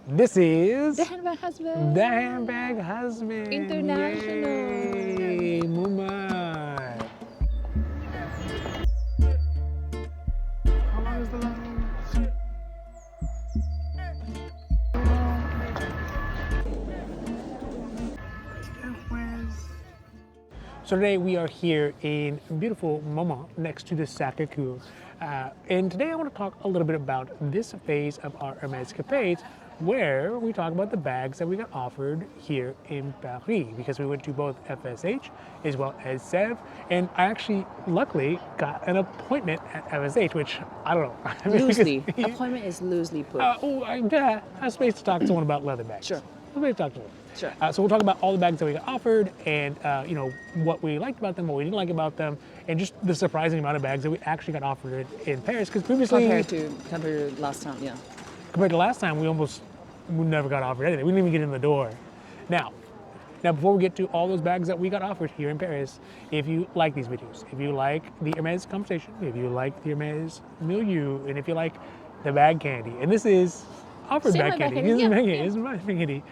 This is The Handbag Husband. the Handbag Husband. International. Yay, Mumbai. How long is the line? So today we are here in beautiful Mama next to the Sacré-Cœur. And today I want to talk a little bit about this phase of our Hermescapades, where we talk about the bags that we got offered here in Paris, because we went to both FSH as well as Sèvres. And I actually, luckily, got an appointment at FSH, which I don't know. Loosely. Appointment is loosely put. I have space to talk to someone about leather bags. Sure. I have space to talk to them. Sure. So we'll talk about all the bags that we got offered, and what we liked about them, what we didn't like about them, and just the surprising amount of bags that we actually got offered in Paris. Because previously, compared to last time, yeah. Compared to last time, we never got offered anything. We didn't even get in the door. Now before we get to all those bags that we got offered here in Paris, if you like these videos, if you like the Hermès conversation, if you like the Hermès milieu, and if you like the bag candy, and this is offered bag candy. This is my bag candy.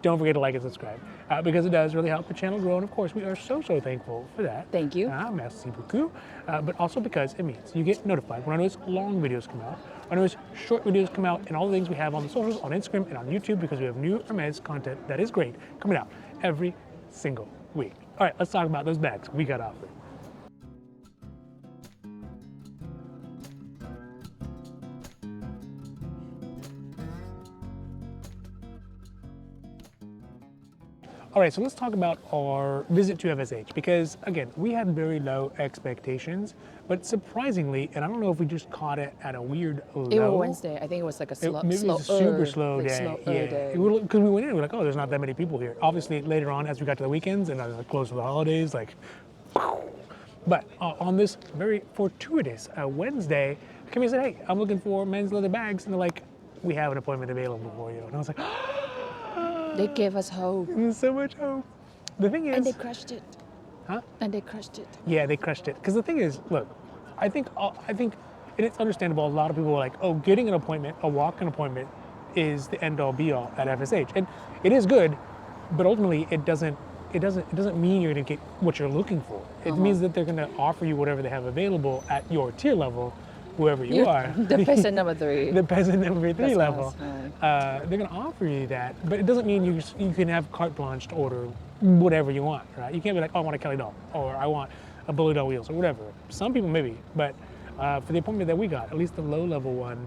Don't forget to like and subscribe, because it does really help the channel grow. And of course, we are so thankful for that. Thank you. Merci beaucoup. But also because it means you get notified when our newest long videos come out, our newest short videos come out, and all the things we have on the socials, on Instagram and on YouTube, because we have new Hermès content that is great coming out every single week. All right, let's talk about those bags we got offered. All right, so let's talk about our visit to FSH, because again, we had very low expectations, but surprisingly, and I don't know if we just caught it at a weird low. It was Wednesday. I think it was like a super slow day. Day. Because we went in, we're like, oh, there's not that many people here. Obviously, later on, as we got to the weekends and close to the holidays, like, but on this very fortuitous Wednesday, I came and said, hey, I'm looking for men's leather bags, and they're like, we have an appointment available for you. And I was like, they gave us hope. So much hope. The thing is, and they crushed it. Huh? And they crushed it. Yeah, they crushed it. Because the thing is, look, I think, and it's understandable. A lot of people are like, oh, getting an appointment, a walk-in appointment, is the end-all, be-all at FSH, and it is good, but ultimately, it doesn't mean you're going to get what you're looking for. It means that they're going to offer you whatever they have available at your tier level, whoever you are. The peasant number 3. The peasant number 3 That's level. nice. They're going to offer you that, but it doesn't mean you can have carte blanche to order whatever you want, right? You can't be like, oh, I want a Kelly doll, or I want a Bully doll wheels, or whatever. Some people maybe, but for the appointment that we got, at least the low-level one,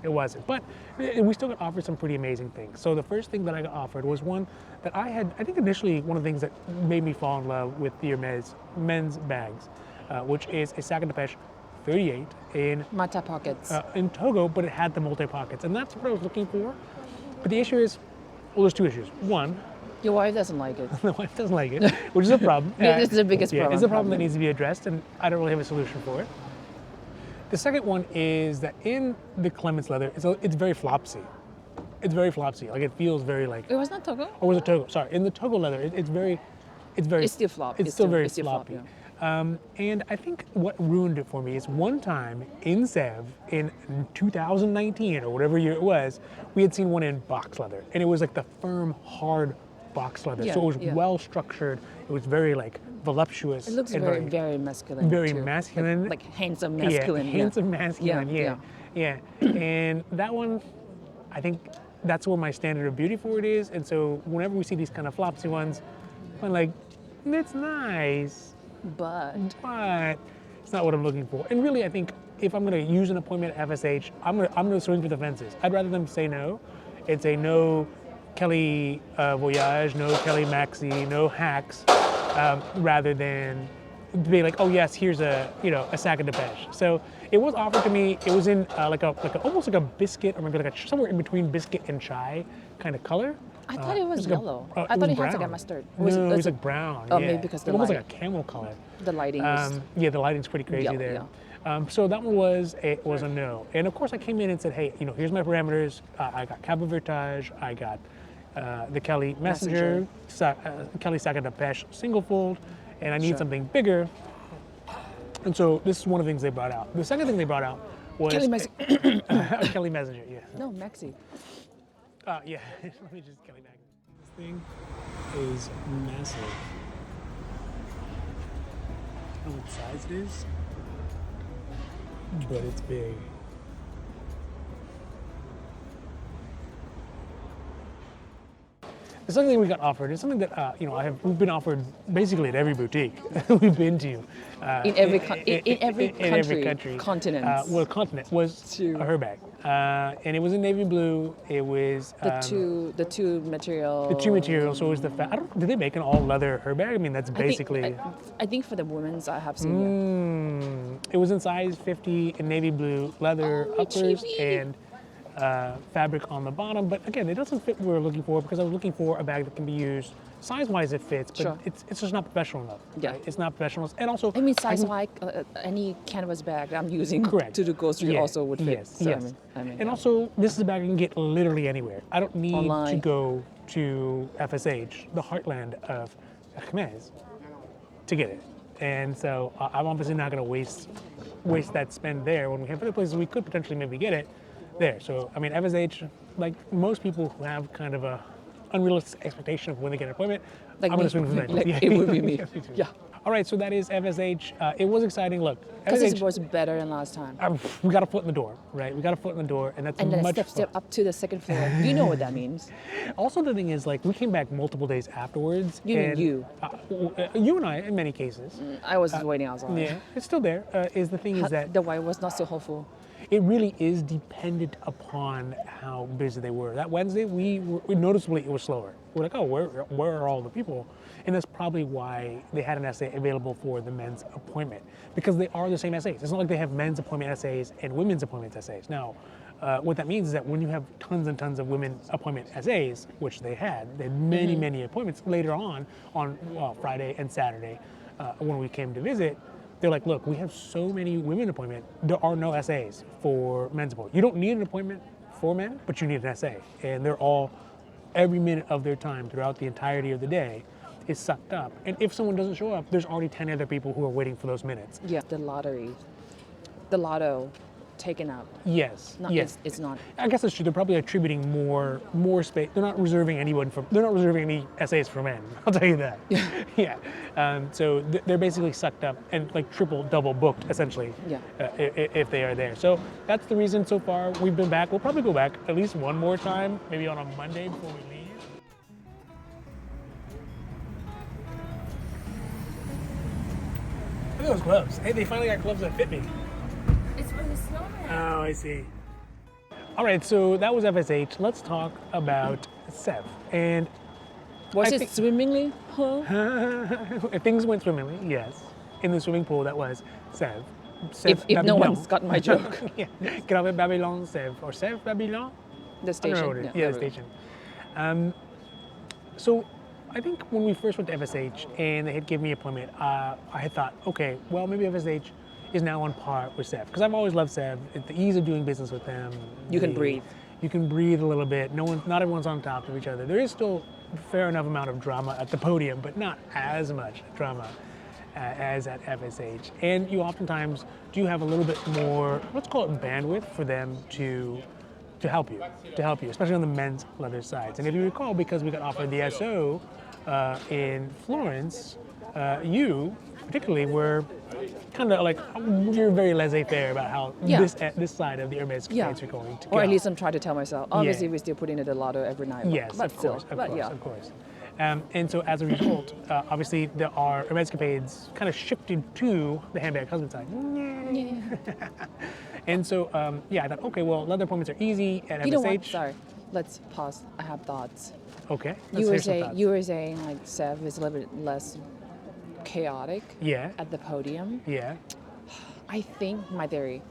it wasn't. But we still got offered some pretty amazing things. So the first thing that I got offered was one that I think initially one of the things that made me fall in love with the Hermès men's bags, which is a sac à pêche 38 in Mata pockets. In Togo, but it had the multi-pockets, and that's what I was looking for. But the issue is, well, there's two issues. One, your wife doesn't like it. the wife doesn't like it, which is a problem. It's the biggest problem. It's a problem that needs to be addressed, and I don't really have a solution for it. The second one is that in the Clemens leather, it's very flopsy. It's very flopsy. Like, it feels very like. It was not Togo? Or was it Togo? Sorry, in the Togo leather, it's still floppy. It's still very floppy. floppy. Yeah. And I think what ruined it for me is one time in Sèvres in 2019 or whatever year it was, we had seen one in box leather, and it was like the firm, hard box leather. So it was well structured. It was very like voluptuous. It looks and very masculine. Very too. masculine. Like handsome masculine. Yeah, handsome masculine. Yeah. And that one, I think that's where my standard of beauty for it is. And so whenever we see these kind of flopsy ones, I'm like, it's nice. But it's not what I'm looking for. And really, I think if I'm going to use an appointment at FSH, I'm going to swing for the fences. I'd rather them say no. It's a no Kelly Voyage, no Kelly Maxi, no hacks, rather than be like, oh yes, here's a sac à pêche. So it was offered to me. It was in like almost like a biscuit, or maybe like somewhere in between biscuit and chai kind of color. I thought it was yellow. it I thought was it had brown. like a mustard. It was like brown. Oh, maybe because the almost light. like a camel color. The lighting was... the lighting's pretty crazy there. So that one was a no. And of course I came in and said, hey, here's my parameters. I got Cabo Vertage, I got the Kelly Messenger. Kelly sac à pêche single fold, and I need something bigger. And so this is one of the things they brought out. The second thing they brought out was Kelly Messenger. Kelly Messenger, yeah. No, Maxi. Yeah, let me just Kelly back. This thing is massive. I don't know what size it is, but it's big. The second thing we got offered is something that we've been offered basically at every boutique we've been to. In every country, continent. Continent was True. a Hermès bag, and it was in navy blue. It was the two material. the two materials. So it was did they make an all leather Hermès bag? I mean, that's basically. I think for the women's, I have seen It was in size 50 in navy blue leather uppers and fabric on the bottom, but again, it doesn't fit what we were looking for because I was looking for a bag that can be used size-wise. It fits, but Sure. it's just not professional enough. Yeah. Right? It's not professional, and also I mean, size-wise, any canvas bag that I'm using Correct. to the grocery Yeah. also would fit. Yes, So, yes. I mean, And also, this is a bag I can get literally anywhere. I don't need to Online. go to FSH, the heartland of Hermès, to get it. And so I'm obviously not going to waste that spend there when we have other places we could potentially maybe get it there. So, I mean, FSH, like most people who have kind of a unrealistic expectation of when they get an appointment, Like I'm going me. to swing for that. Like, it would be me. Yes, me too. Yeah. All right, so that is FSH. It was exciting. Look, Because it FSH, was better than last time. we got a foot in the door, right? We got a foot in the door, and that's And then much step up to the second floor. You know what that means. Also, the thing is, like, we came back multiple days afterwards. You mean and, you. You and I, in many cases. I was waiting outside. Yeah, it's still there. Is the thing is that The wife was not so hopeful. it really is dependent upon how busy they were. That Wednesday, noticeably it was slower. We're like, oh, where are all the people? And that's probably why they had an essay available for the men's appointment, because they are the same essays. It's not like they have men's appointment essays and women's appointment essays. Now, what that means is that when you have tons and tons of women appointment essays, which they had many, many appointments later on Friday and Saturday when we came to visit. They're like, look, we have so many women appointments. There are no essays for men's appointment. You don't need an appointment for men, but you need an essay. And they're all, every minute of their time throughout the entirety of the day is sucked up. And if someone doesn't show up, there's already 10 other people who are waiting for those minutes. Yeah, the lotto taken out. Yes, Not, yes. It's not. I guess that's true. They're probably attributing more space. They're not reserving they're not reserving any essays for men. I'll tell you that. Yeah. So they're basically sucked up and like double booked essentially. Yeah. If they are there. So that's the reason so far we've been back. We'll probably go back at least one more time, maybe on a Monday before we leave. Look at those gloves. Hey, they finally got gloves that fit me. It's for the snowman. Oh, I see. All right, so that was FSH. Let's talk about Sèvres. And Was I it think- swimmingly? Huh? if things went swimmingly, yes. In the swimming pool, that was Sèvres. If no one's got my joke. Yeah. Grave Babylon Sèvres or Sèvres Babylon. The I don't know what station. it is. Yeah, the station. So I think when we first went to FSH and they had given me an appointment, I had thought, okay, well maybe FSH is now on par with Sèvres because I've always loved Sèvres. The ease of doing business with them. You can breathe. You can breathe a little bit. Not everyone's on top of each other. There is still a fair enough amount of drama at the podium, but not as much drama as at FSH. And you oftentimes do have a little bit more, let's call it bandwidth for them to help you, especially on the men's leather sides. And if you recall, because we got offered the SO in Florence, you particularly were kind of like, you're very laissez-faire about how this side of the Hermès are going to go. Or at least I'm trying to tell myself. Obviously, we're still putting in the lotto every night. Yes, but of course, still, of course. And so as a result, obviously our Hermescapdes kind of shifted to the Handbag Husband side. And so, I thought, okay, well, leather appointments are easy at FSH. You know what? Sorry. Let's pause. I have thoughts. Okay. You were saying like Sèvres is a little bit less chaotic at the podium. Yeah. I think my theory.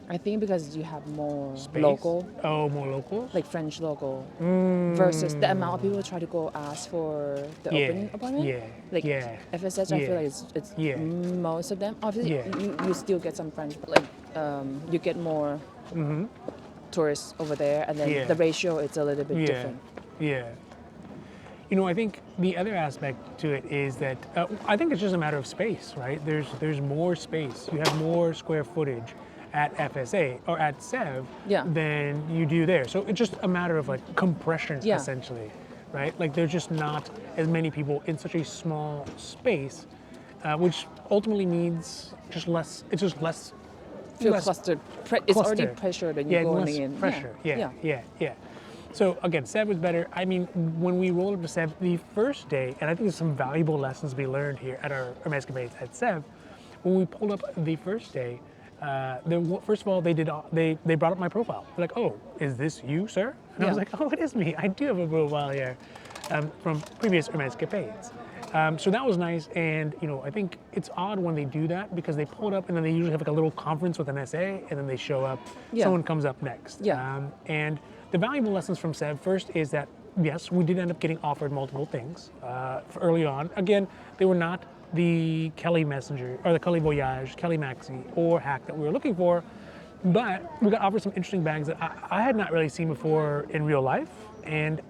I think because you have more Space? local, Oh, more local? like French local, versus the amount of people try to go ask for the open appointment. Like FSH, I feel like it's most of them. Obviously, you still get some French, but like you get more tourists over there, and then the ratio it's a little bit different. Yeah. You know, I think the other aspect to it is that I think it's just a matter of space, right? There's more space. You have more square footage at FSA or at Sèvres Yeah. than you do there. So it's just a matter of like compression, Yeah. essentially, right? Like there's just not as many people in such a small space, which ultimately means just less. It's just less. Feel less clustered. It's already clustered. pressure that Yeah, you're going less in. pressure. Yeah. Yeah. So again, Sèvres was better. I mean, when we rolled up to Sèvres the first day, and I think there's some valuable lessons to be learned here at our Hermescapdes at Sèvres. When we pulled up the first day, first of all, they brought up my profile. They're like, "Oh, is this you, sir?" And I was like, "Oh, it is me. I do have a profile here from previous Hermescapades." So that was nice, and I think it's odd when they do that because they pull it up and then they usually have like a little conference with an SA, and then they show up. Yeah. Someone comes up next. Yeah. And the valuable lessons from Sèvres first is that yes, we did end up getting offered multiple things early on. Again, they were not the Kelly Messenger or the Kelly Voyage, Kelly Maxi, or Hack that we were looking for, but we got offered some interesting bags that I had not really seen before in real life, and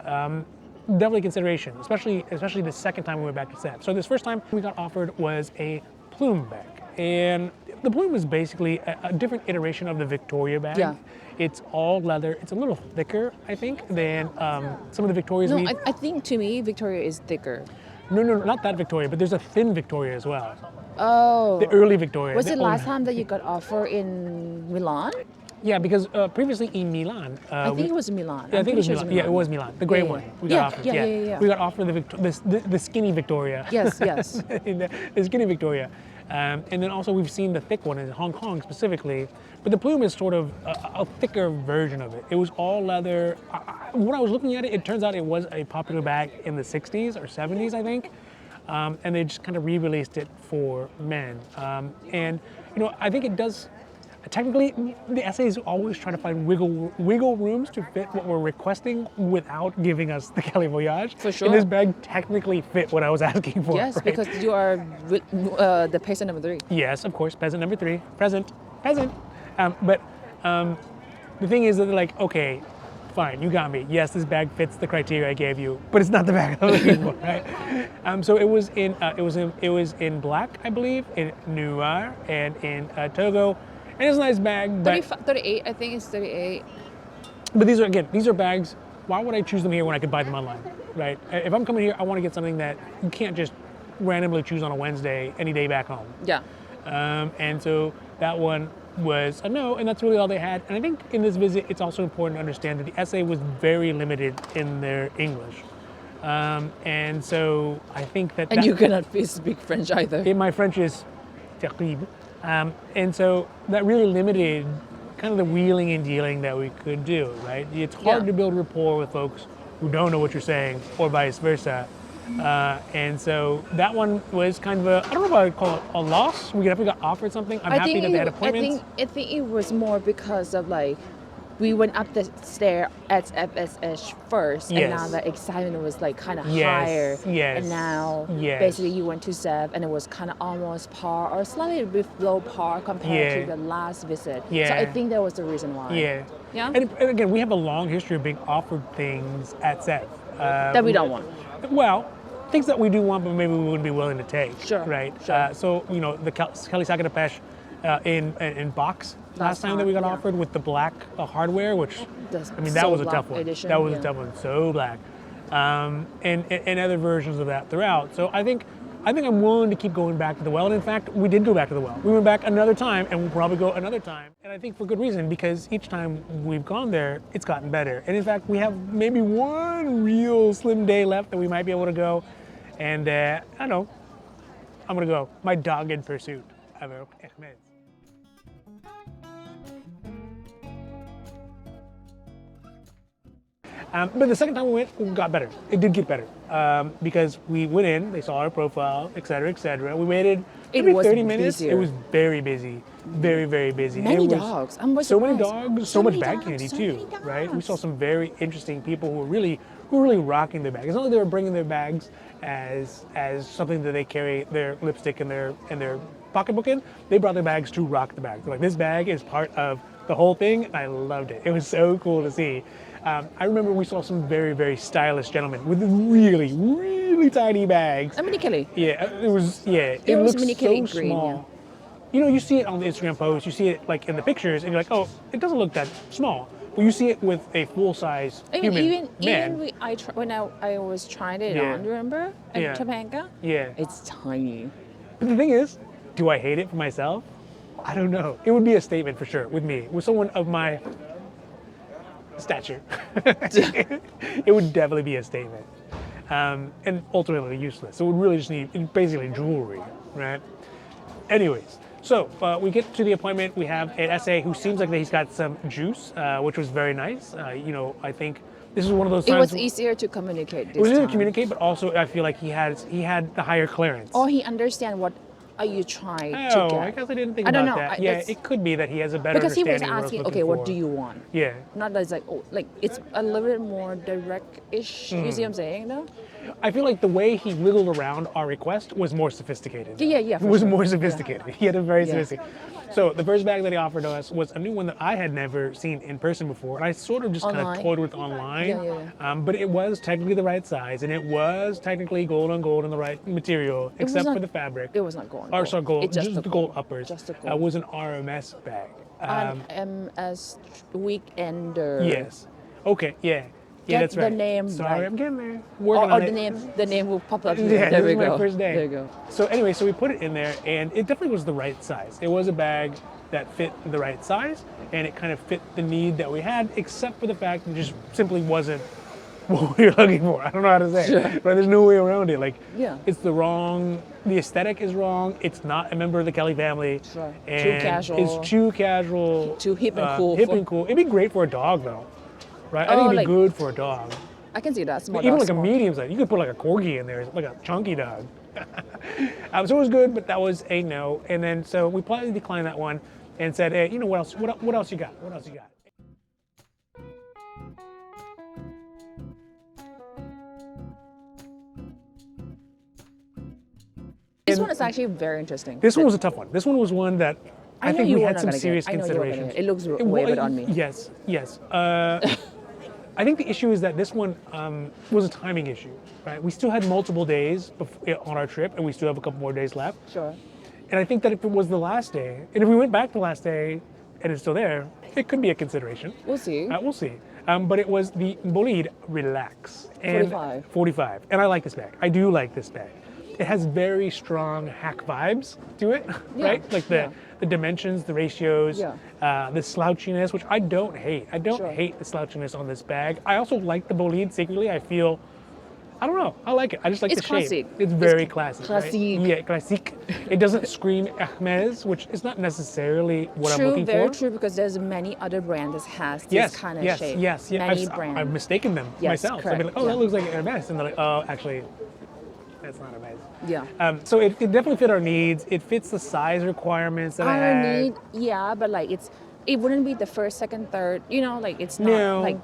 definitely consideration, especially the second time we went back to Sèvres. So this first time we got offered was a plume bag, and the plume was basically a different iteration of the Victoria bag. Yeah. It's all leather. It's a little thicker, I think, than some of the Victorias. No, I think to me, Victoria is thicker. No, not that Victoria, but there's a thin Victoria as well. Oh. The early Victoria. Was the it last old- time that you got offer in Milan? Yeah, because previously in Milan. I think it was Milan. Yeah, I I'm think it was pretty sure Milan. Yeah, it was Milan. The gray Yeah, one. yeah. We got Yeah, offered. yeah. We got offered the skinny Victoria. Yes. the skinny Victoria. And then also we've seen the thick one in Hong Kong specifically. But the plume is sort of a thicker version of it. It was all leather. When I was looking at it, it turns out it was a popular bag in the 60s or 70s, I think. And they just kind of re-released it for men. And I think it does. Technically, the essays always try to find wiggle rooms to fit what we're requesting without giving us the Kelly Voyage. For sure. And this bag technically fit what I was asking for. Yes, right? because you are the peasant number 3. Yes, of course, peasant number 3, peasant. But the thing is that they're like, okay, fine, you got me. Yes, this bag fits the criteria I gave you, but it's not the bag I'm looking for, right? So it was in black, I believe, in Noir, and in Togo. And it's a nice bag, but 38, I think it's 38. But these are bags. Why would I choose them here when I could buy them online, right? If I'm coming here, I want to get something that you can't just randomly choose on a Wednesday any day back home. Yeah. And so that one was a no, and that's really all they had. And I think in this visit, it's also important to understand that the essay was very limited in their English. And so I think that And you cannot speak French either. my French is terrible. And so that really limited kind of the wheeling and dealing that we could do, right? It's hard to build rapport with folks who don't know what you're saying, or vice versa. And so that one was kind of I don't know if I would call it a loss. We definitely got offered something. I'm happy that they had appointments. I think it was more because of we went up the stair at FSH first, and now the excitement was kind of higher. Yes. And now basically you went to Sèvres, and it was kind of almost par or slightly below par compared to the last visit. Yeah. So I think that was the reason why. Yeah. Yeah. And again, we have a long history of being offered things at Sèvres. That we don't want. Well, things that we do want, but maybe we wouldn't be willing to take. Sure. Right. Sure. So the Kelly Sacadepêche in box last time that we got offered with the black hardware, which that was a tough one. Edition, that was a tough one. So black. And other versions of that throughout. So I think I'm willing to keep going back to the well. And in fact, we did go back to the well. We went back another time, and we'll probably go another time. And I think for good reason, because each time we've gone there, it's gotten better. And in fact, we have maybe one real slim day left that we might be able to go. And I don't know, I'm gonna go. My dogged pursuit of Hermès. But the second time we went, it got better. It did get better because we went in, they saw our profile, et cetera, et cetera. We waited maybe 30 minutes. Busier. It was very busy, very, very busy. Many dogs. I'm so many surprised. dogs, so much many bag dogs, candy so too, many dogs. right? We saw some very interesting people who were really rocking their bags. It's not like they were bringing their bags as something that they carry their lipstick and their pocketbook in. They brought their bags to rock the bag. They're like, this bag is part of the whole thing. I loved it. It was so cool to see. I remember we saw some very, very stylish gentlemen with really, really tiny bags. A mini Kelly. Yeah, it was. Yeah, It was looked mini so Kelly in green, small. you know, you see it on the Instagram post, you see it like in the pictures, and you're like, oh, it doesn't look that small. But you see it with a full-size human man. When I was trying it on, remember? At Topanga? Yeah. It's tiny. But the thing is, do I hate it for myself? I don't know. It would be a statement for sure with me, with someone of my stature. It would definitely be a statement. And ultimately useless. So it would really just need basically jewelry, right? Anyways, so we get to the appointment. We have an SA who seems like he's got some juice, which was very nice. You know, I think this is one of those times. It was easier to communicate. It was easier to communicate, but also I feel like he had the higher clearance. Or he understands what are you trying to get. I guess I didn't think about that. Yeah, it could be that he has a better understanding. Because he was asking, okay, what do you want? Yeah. Not that it's like, oh, like it's a little bit more direct-ish. You see what I'm saying, though? I feel like the way he wiggled around our request was more sophisticated. Yeah. It was more sophisticated. Yeah. He had a very sophisticated. So the first bag that he offered us was a new one that I had never seen in person before, and I sort of just kind of toyed with online. Yeah. But it was technically the right size, and it was technically gold on gold and the right material, except for the fabric. It was not gold. Or sorry, gold. Just the gold uppers. Just the gold. It was an Hermès bag. Hermès weekender. Yes. Okay. Yeah. Yeah, that's right. The name. Sorry, right. I'm getting there. Working on it. The name will pop up here. Yeah, there this we is go. my first day. There you go. So anyway, so we put it in there, and it definitely was the right size. It was a bag that fit the right size, and it kind of fit the need that we had, except for the fact that it just simply wasn't what we were looking for. I don't know how to say it, but there's no way around it. Like, it's the aesthetic is wrong. It's not a member of the Kelly family. Sure. And too casual. It's too casual. Too hip and cool. Hip and cool. It'd be great for a dog, though. Right? I think it'd be good for a dog. I can see that. Small even dog, like a medium size. You could put like a corgi in there, like a chunky dog. So it was good, but that was a no. And then so we politely declined that one and said, hey, you know what else? What else you got? What else you got? This one is actually very interesting. This one was a tough one. This one was one that I think we had some serious considerations. It looks way better on me. Yes. I think the issue is that this one was a timing issue, right? We still had multiple days on our trip, and we still have a couple more days left. Sure. And I think that if it was the last day, and if we went back the last day and it's still there, it could be a consideration. We'll see. We'll see. But it was the Bolide Relax. And 45. And I like this bag. I do like this bag. It has very strong hack vibes to it, right? Like the dimensions, the ratios, the slouchiness, which I don't hate. I don't hate the slouchiness on this bag. I also like the Bolide secretly. I feel, I don't know, I like it. I just like the shape. It's very classic. Classic. Right? Yeah, classique. It doesn't scream Hermès, which is not necessarily what I'm looking for. Very true, because there's many other brands that has this kind of shape. Yes. Many brands. I've mistaken them myself. Correct. I've been like, oh, that looks like Hermès. And they're like, oh, actually, that's not Hermès. Yeah. So it definitely fit our needs. It fits the size requirements that I had. Our need, but like it wouldn't be the first, second, third. You know, like it's not like.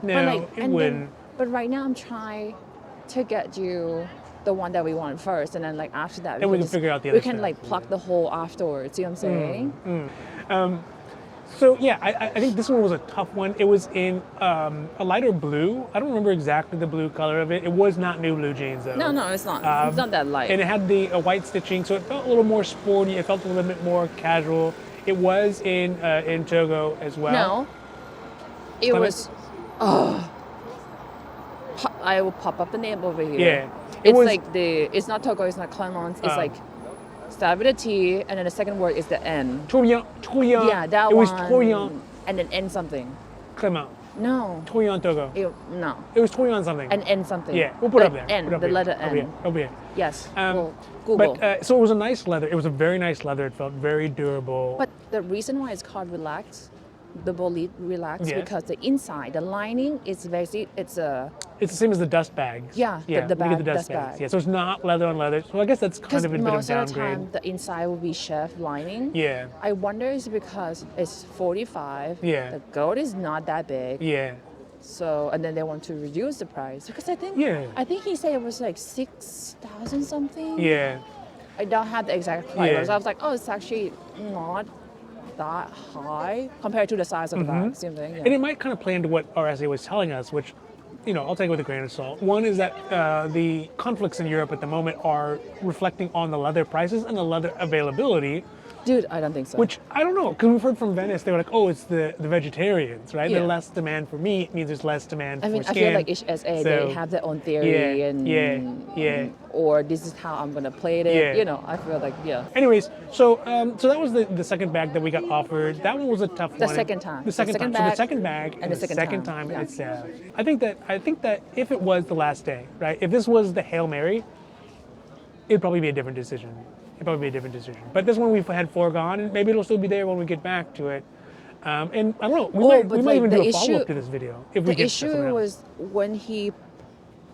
No, it wouldn't. But right now I'm trying to get you the one that we want first, and then like after that we can figure out the other stuff. We can like pluck the hole afterwards. See what I'm saying? So yeah, I think this one was a tough one. It was in a lighter blue. I don't remember exactly the blue color of it. It was not new blue jeans though. No, it's not. It's not that light. And it had the white stitching, so it felt a little more sporty. It felt a little bit more casual. It was in Togo as well. No, it was. I will pop up the name over here. Yeah, it's not Togo. It's not Clemence. It's like. Start with a T, and then the second word is the N. Troyan. Yeah, that one. It was Troyan. And then N something. Clement. No. Troyan Togo. No. It was Troyan something. And N something. Yeah, we'll put it up there. N, the letter N. Over here. Yes. Google. But so it was a nice leather. It was a very nice leather. It felt very durable. But the reason why it's called Relax, the Bolide Relax, because the inside, the lining is it's the same as the dust bags. Yeah, the dust bags. Yeah, so it's not leather on leather. So I guess that's kind of a bit of downgrade. Most of the time, the inside will be chef lining. Yeah. I wonder is because it's 45. Yeah. The gold is not that big. Yeah. So and then they want to reduce the price because I think he said it was like 6,000 something. Yeah. I don't have the exact price. Yeah. So I was like, oh, it's actually not that high compared to the size of the bag. Same thing. Yeah. And it might kind of play into what RSA was telling us, which, I'll take with a grain of salt. One is that the conflicts in Europe at the moment are reflecting on the leather prices and the leather availability. Dude, I don't think so. Which, I don't know, because we've heard from Venice, they were like, oh, it's the vegetarians, right? Yeah. There's less demand for meat, means there's less demand for skin. I feel like each SA, they have their own theory or this is how I'm going to play it. Yeah. You know, I feel like, Anyways, so so that was the second bag that we got offered. That one was a tough one. The second time. The second time. So the second bag and the second time yeah. it's I think that if it was the last day, right? If this was the Hail Mary, it'd probably be a different decision. But this one we've had foregone, and maybe it'll still be there when we get back to it. And I don't know, we might even do a follow-up to this video if we get to something else. The issue was when he,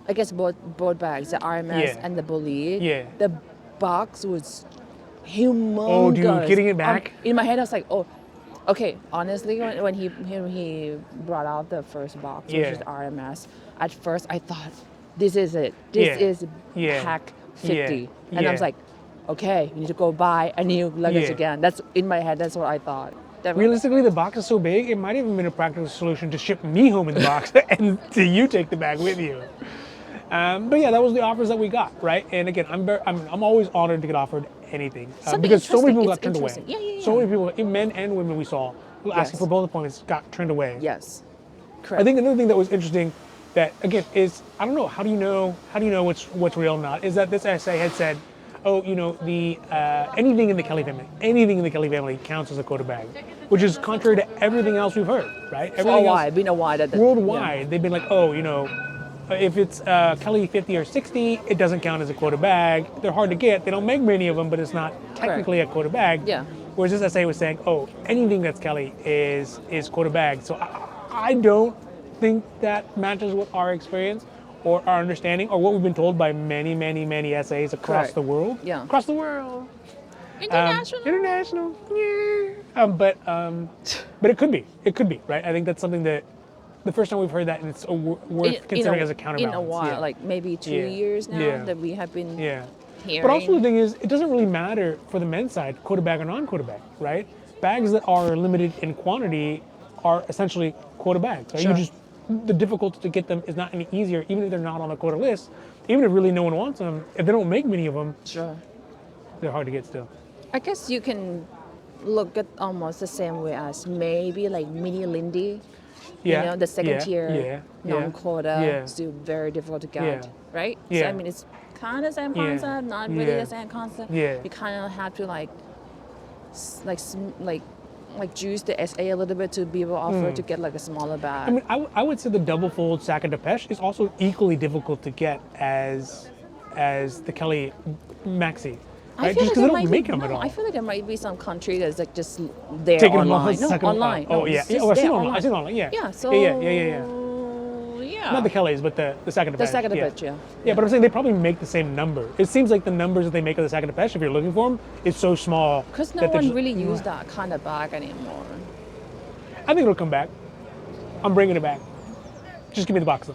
I guess both bags, the Hermes and the Bolide, the box was humongous. Oh, dude, getting it back? In my head, I was like, oh, okay, honestly, when he brought out the first box, which is Hermes, at first I thought, this is it. This is pack 50. And I was like, okay, you need to go buy a new luggage again. That's in my head. That's what I thought. Realistically, the box is so big, it might even been a practical solution to ship me home in the box and to you take the bag with you. But yeah, that was the offers that we got, right? And again, I'm always honored to get offered anything because so many people got turned away. So many people, men and women, we saw asking for both appointments got turned away. Yes, correct. I think another thing that was interesting, that again is I don't know how do you know what's real or not, is that this essay had said, oh, you know, the anything in the Kelly family counts as a Quota bag, which is contrary to everything else we've heard, right? Everything else, been a while worldwide, they've been like, oh, you know, if it's Kelly 50 or 60, it doesn't count as a Quota bag. They're hard to get. They don't make many of them, but it's not technically a Quota bag. Yeah. Whereas this essay was saying, oh, anything that's Kelly is Quota bag. So I don't think that matches with our experience or our understanding, or what we've been told by many, many, many essays across the world. Yeah. Across the world. International. Yeah. But it could be. It could be, right? I think that's something that the first time we've heard that, and it's worth considering as a counterbalance. In a while, like maybe 2 years now that we have been hearing. But also the thing is, it doesn't really matter for the men's side, Quota bag or non-Quota bag, right? Bags that are limited in quantity are essentially Quota bags. Right? Sure. The difficulty to get them is not any easier, even if they're not on a Quota list. Even if really no one wants them, if they don't make many of them, they're hard to get still. I guess you can look at almost the same way as maybe like Mini Lindy. You know, the second tier non-Quota, still very difficult to get, right? Yeah. So I mean, it's kind of the same concept, not really the same concept. Yeah. You kind of have to like juice the SA a little bit to be able to offer to get like a smaller bag. I mean, I would say the double fold sack of Depeche is also equally difficult to get as the Kelly Maxi. Right? Just because they don't make them at all. I feel like there might be some country that's like just there taking online. Them off, online. Oh yeah. Oh, I've seen online. Yeah. Yeah. So. Yeah. Not the Kellys, but the sack of Depeche. The sack of Depeche, yeah. Yeah, but I'm saying they probably make the same number. It seems like the numbers that they make of the sack of Depeche, if you're looking for them, is so small. Because no one really uses that kind of bag anymore. I think it'll come back. I'm bringing it back. Just give me the box though.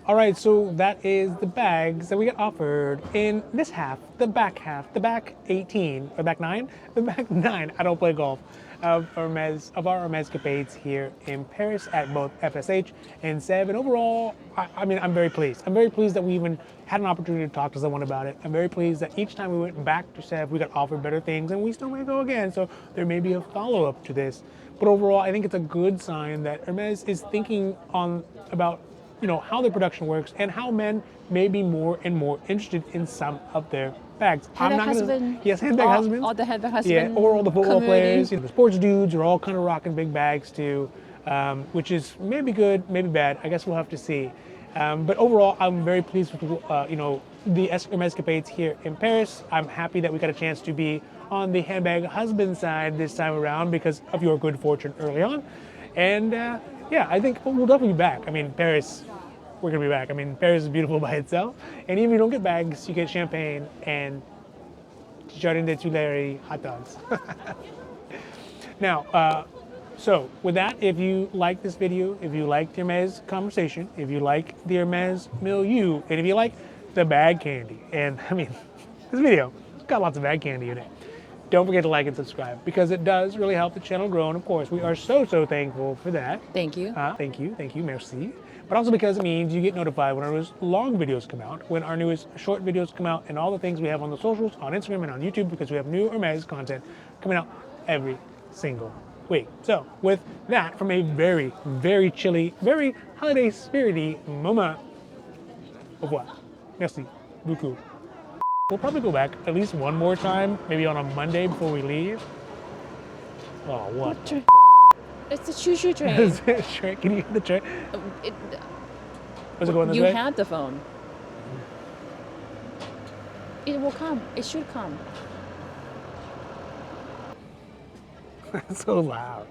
All right, so that is the bags that we got offered in this half, the back 18, or back 9? The back 9, I don't play golf, of our Hermescapades here in Paris at both FSH and Sèvres. And overall, I mean, I'm very pleased. I'm very pleased that we even had an opportunity to talk to someone about it. I'm very pleased that each time we went back to Sèvres, we got offered better things, and we still may go again. So there may be a follow-up to this. But overall, I think it's a good sign that Hermès is thinking about how their production works and how men may be more and more interested in some of their bags. Handbag Husband. Yes, Handbag Husband. All the Handbag Husband. Yeah, or all the football players. The sports dudes are all kind of rocking big bags too, which is maybe good, maybe bad. I guess we'll have to see. But overall, I'm very pleased with the Hermescapades here in Paris. I'm happy that we got a chance to be on the Handbag Husband side this time around because of your good fortune early on. And yeah, I think we'll definitely be back. I mean, Paris, we're going to be back. I mean, Paris is beautiful by itself. And even if you don't get bags, you get champagne and Jardin des Tuileries hot dogs. Now, so with that, if you like this video, if you like the Hermès conversation, if you like the Hermès milieu, and if you like the bag candy, and I mean, this video, it's got lots of bag candy in it. don't forget to like and subscribe because it does really help the channel grow. And of course, we are so thankful for that. Thank you. Thank you, merci. But also because it means you get notified when our newest long videos come out, when our newest short videos come out, and all the things we have on the socials, on Instagram and on YouTube, because we have new Hermes content coming out every single week. So with that, from a very, very chilly, very holiday spirity moment, au revoir. Merci beaucoup. We'll probably go back at least one more time, maybe on a Monday before we leave. Oh, what? It's a choo-choo train. Is it a train? Can you hear the train? Was it going this way? You had the phone. It will come. It should come. So loud.